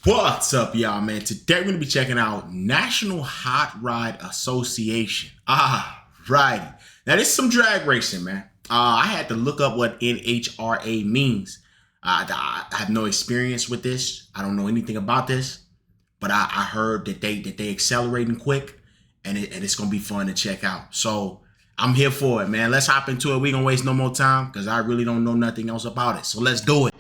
What's up, y'all, man? Today we're going to be checking out National Hot Rod Association. Righty. Now, this is some drag racing, man. I had to look up what NHRA means. I have no experience with this. I don't know anything about this. But I heard that they accelerating quick, and it's going to be fun to check out. So I'm here for it, man. Let's hop into it. We don't waste no more time because I really don't know nothing else about it. So let's do it.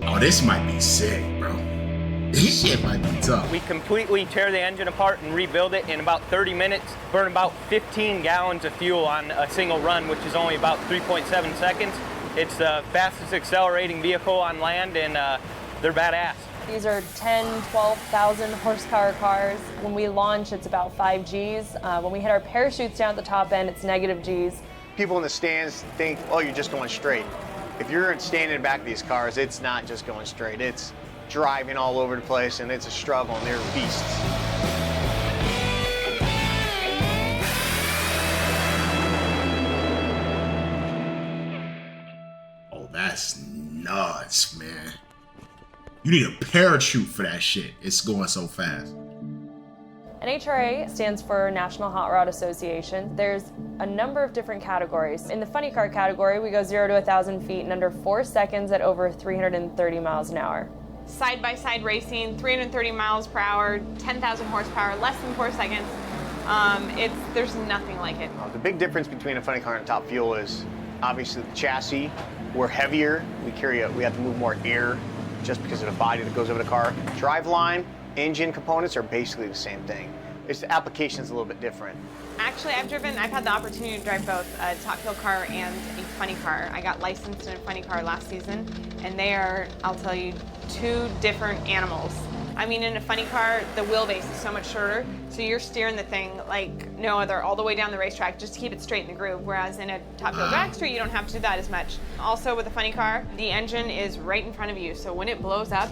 Oh, this might be sick, bro. This shit might be tough. We completely tear the engine apart and rebuild it in about 30 minutes, burn about 15 gallons of fuel on a single run, which is only about 3.7 seconds. It's the fastest accelerating vehicle on land, and they're badass. These are 10, 12,000 horsepower cars. When we launch, it's about 5 Gs. When we hit our parachutes down at the top end, it's negative Gs. People in the stands think, oh, you're just going straight. If you're standing in the back of these cars, it's not just going straight. It's driving all over the place, and it's a struggle, and they're beasts. Oh, that's nuts, man. You need a parachute for that shit. It's going so fast. NHRA stands for National Hot Rod Association. There's a number of different categories. In the funny car category, we go 0 to 1,000 feet in under 4 seconds at over 330 miles an hour. Side-by-side racing, 330 miles per hour, 10,000 horsepower, less than 4 seconds. There's nothing like it. The big difference between a funny car and top fuel is obviously the chassis. We're heavier. We have to move more air just because of the body that goes over the car. Driveline, engine components are basically the same thing. It's the application is a little bit different. Actually, I've had the opportunity to drive both a top fuel car and a funny car. I got licensed in a funny car last season, and they are, I'll tell you, two different animals. I mean, in a funny car, the wheelbase is so much shorter, so you're steering the thing like no other all the way down the racetrack just to keep it straight in the groove, whereas in a top fuel dragster, you don't have to do that as much. Also, with a funny car, the engine is right in front of you, so when it blows up,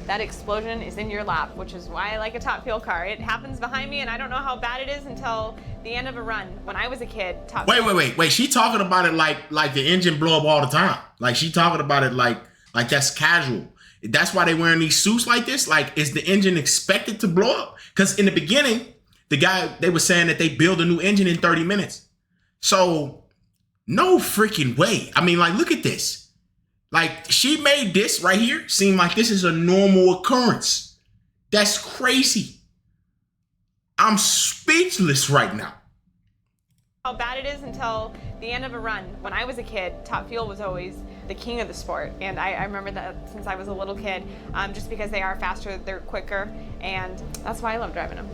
that explosion is in your lap, which is why I like a top fuel car. It happens behind me, and I don't know how bad it is until the end of a run. When I was a kid, Wait. She talking about it like the engine blow up all the time. Like she talking about it like that's casual. That's why they wearing these suits like this. Like, is the engine expected to blow up? Because in the beginning, they were saying that they build a new engine in 30 minutes. So, no freaking way. I mean, like, look at this. Like, she made this right here seem like this is a normal occurrence. That's crazy. I'm speechless right now. How bad it is until the end of a run. When I was a kid, top fuel was always the king of the sport, and I remember that since I was a little kid, just because they are faster, they're quicker, and that's why I love driving them.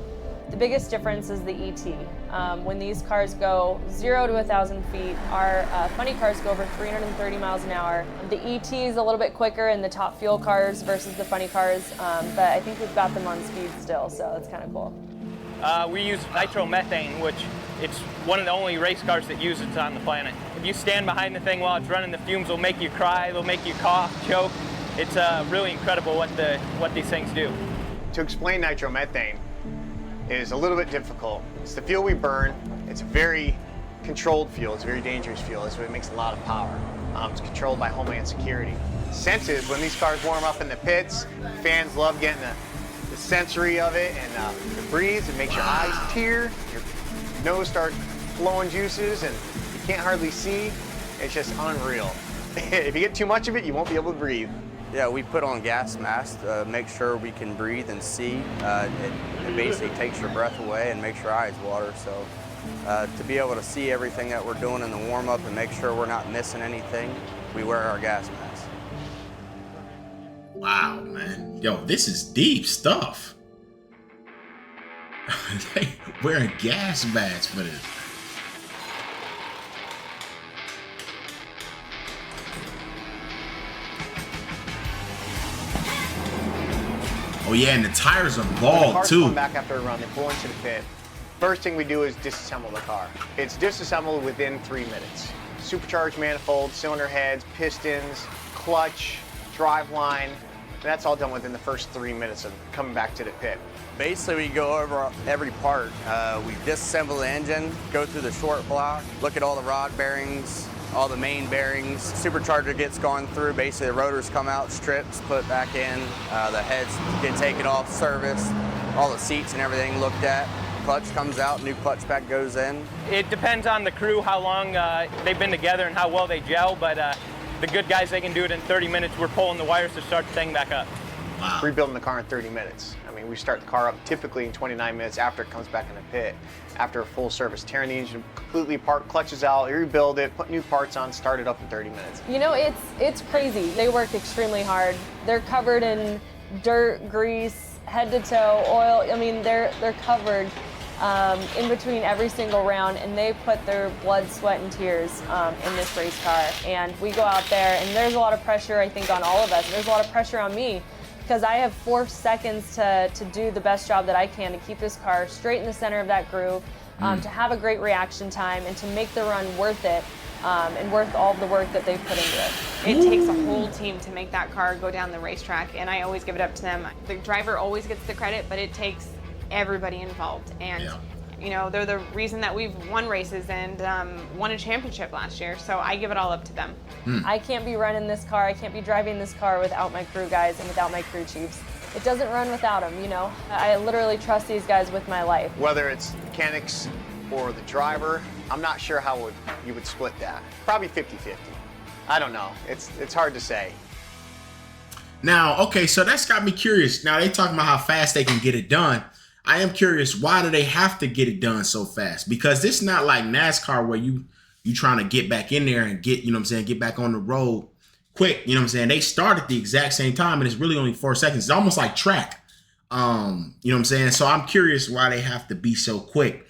The biggest difference is the ET. When these cars go 0 to 1,000 feet, our funny cars go over 330 miles an hour. The ET is a little bit quicker in the top fuel cars versus the funny cars, but I think we've got them on speed still, so that's kind of cool. We use nitromethane, which it's one of the only race cars that uses it on the planet. If you stand behind the thing while it's running, the fumes will make you cry, they'll make you cough, choke. It's really incredible what these things do. To explain nitromethane is a little bit difficult. It's the fuel we burn. It's a very controlled fuel. It's a very dangerous fuel. It makes a lot of power. It's controlled by Homeland Security. Senses, when these cars warm up in the pits, fans love getting the sensory of it, and it breathes. It makes your eyes tear, your nose start flowing juices, and you can't hardly see. It's just unreal. If you get too much of it, you won't be able to breathe. Yeah, we put on gas masks to make sure we can breathe and see. It basically takes your breath away and makes your eyes water. So to be able to see everything that we're doing in the warm-up and make sure we're not missing anything, we wear our gas masks. Wow, man. Yo, this is deep stuff. They wearing gas masks for this. Oh yeah, and the tires are bald too. Come back after a run, they pull into the pit. First thing we do is disassemble the car. It's disassembled within 3 minutes. Supercharged manifold, cylinder heads, pistons, clutch, driveline, And that's all done within the first 3 minutes of coming back to the pit. Basically, we go over every part. We disassemble the engine, go through the short block, look at all the rod bearings, all the main bearings. Supercharger gets gone through. Basically, the rotors come out, strips, put back in. The heads get taken off, serviced. All the seats and everything looked at. Clutch comes out, new clutch pack goes in. It depends on the crew, how long they've been together and how well they gel, but the good guys, they can do it in 30 minutes. We're pulling the wires to start the thing back up. Wow. Rebuilding the car in 30 minutes. I mean, we start the car up typically in 29 minutes after it comes back in the pit. After a full service, tearing the engine completely apart, clutches out, rebuild it, put new parts on, start it up in 30 minutes. You know, it's crazy. They work extremely hard. They're covered in dirt, grease, head to toe, oil. I mean, they're covered in between every single round, and they put their blood, sweat, and tears in this race car. And we go out there, and there's a lot of pressure, I think, on all of us. There's a lot of pressure on me because I have 4 seconds to do the best job that I can to keep this car straight in the center of that groove, to have a great reaction time, and to make the run worth it. And worth all of the work that they've put into it. It takes a whole team to make that car go down the racetrack, and I always give it up to them. The driver always gets the credit, but it takes everybody involved. And you know, they're the reason that we've won races and won a championship last year, so I give it all up to them. I can't be running this car, I can't be driving this car without my crew guys and without my crew chiefs. It doesn't run without them, you know. I literally trust these guys with my life. Whether it's mechanics or the driver, I'm not sure how you would split that. Probably 50-50. I don't know. It's hard to say. Now, okay, so that's got me curious. Now, they talking about how fast they can get it done. I am curious, why do they have to get it done so fast? Because it's not like NASCAR where you trying to get back in there and get, you know what I'm saying, get back on the road quick, you know what I'm saying? They start at the exact same time, and it's really only 4 seconds. It's almost like track, you know what I'm saying? So I'm curious why they have to be so quick.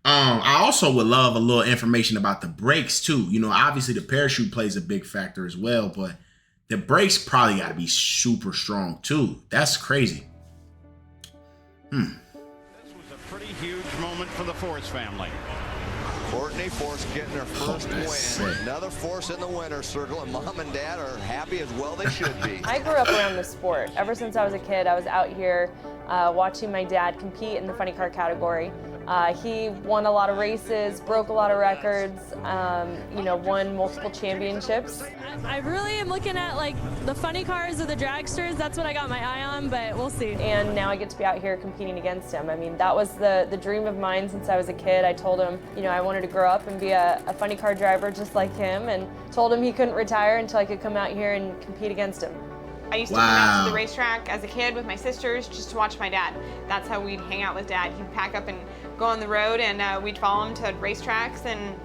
I also would love a little information about the brakes too. You know, obviously the parachute plays a big factor as well, but the brakes probably got to be super strong too. That's crazy. This was a pretty huge moment for the Force family. Courtney Force getting her first win. sick. Another Force in the winner's circle, and Mom and Dad are happy as well they should be. I grew up around the sport. Ever since I was a kid, I was out here watching my dad compete in the funny car category. He won a lot of races, broke a lot of records, you know, won multiple championships. I really am looking at like the funny cars or the dragsters. That's what I got my eye on, but we'll see. And now I get to be out here competing against him. I mean, that was the dream of mine since I was a kid. I told him, you know, I wanted to grow up and be a funny car driver just like him, and told him he couldn't retire until I could come out here and compete against him. I used to come out to the racetrack as a kid with my sisters just to watch my dad. That's how we'd hang out with Dad. He'd pack up and go on the road, and we'd follow him to racetracks, and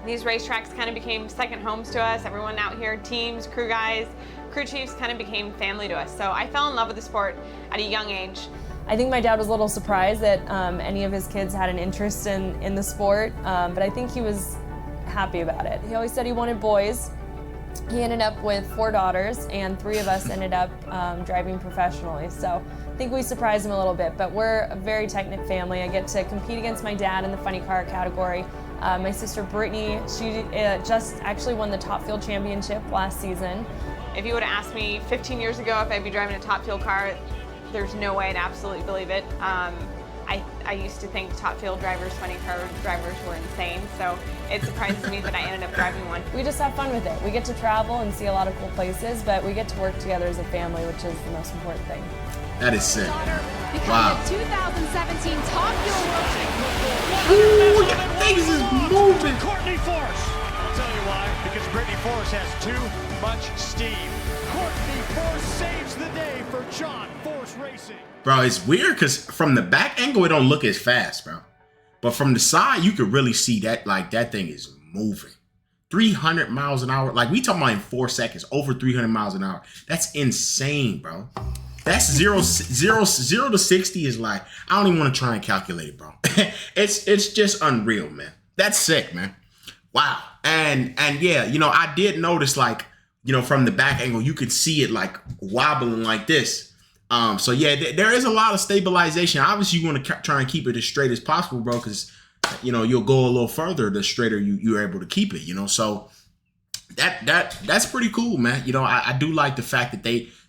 these racetracks kind of became second homes to us. Everyone out here, teams, crew guys, crew chiefs kind of became family to us. So I fell in love with the sport at a young age. I think my dad was a little surprised that any of his kids had an interest in the sport, but I think he was happy about it. He always said he wanted boys. He ended up with 4 daughters, and 3 of us ended up driving professionally. So I think we surprised him a little bit, but we're a very tight-knit family. I get to compete against my dad in the funny car category. My sister Brittany, she just actually won the Top Fuel Championship last season. If you would have asked me 15 years ago if I'd be driving a Top Fuel car, there's no way I'd absolutely believe it. I used to think Top Fuel drivers, funny car drivers were insane, so it surprises me that I ended up driving one. We just have fun with it. We get to travel and see a lot of cool places, but we get to work together as a family, which is the most important thing. That is sick. Wow. The 2017 Top Fuel World Championship. Ooh, that things is moving. Courtney Force. I'll tell you why. Because Brittany Force has too much steam. Courtney Force saves the day for Shon Force Racing. Bro, it's weird because from the back angle, it don't look as fast, bro. But from the side, you could really see that, like, that thing is moving. 300 miles an hour. Like, we talking about in 4 seconds, over 300 miles an hour. That's insane, bro. That's 0 to 60 is like, I don't even want to try and calculate it, bro. It's just unreal, man. That's sick, man. Wow. And yeah, you know, I did notice, like, you know, from the back angle, you could see it like wobbling like this. So yeah, there is a lot of stabilization. Obviously, you want to try and keep it as straight as possible, bro, because, you know, you'll go a little further the straighter you're able to keep it, you know. So that's pretty cool, man. You know, I do like the fact that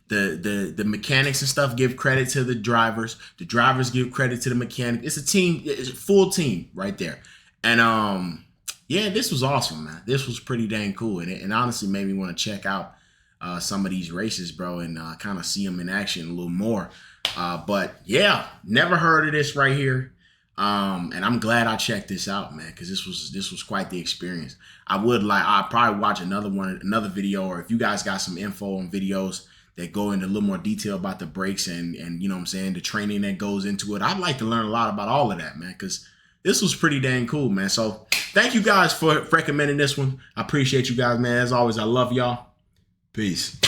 The mechanics and stuff give credit to the drivers. The drivers give credit to the mechanic. It's a team. It's a full team right there. And yeah, this was awesome, man. This was pretty dang cool, and it honestly made me want to check out some of these races, bro, and kind of see them in action a little more. But yeah, never heard of this right here. And I'm glad I checked this out, man, because this was quite the experience. I'd probably watch another video, or if you guys got some info on videos that go into a little more detail about the brakes and you know what I'm saying, the training that goes into it. I'd like to learn a lot about all of that, man, because this was pretty dang cool, man. So thank you guys for recommending this one. I appreciate you guys, man. As always, I love y'all. Peace.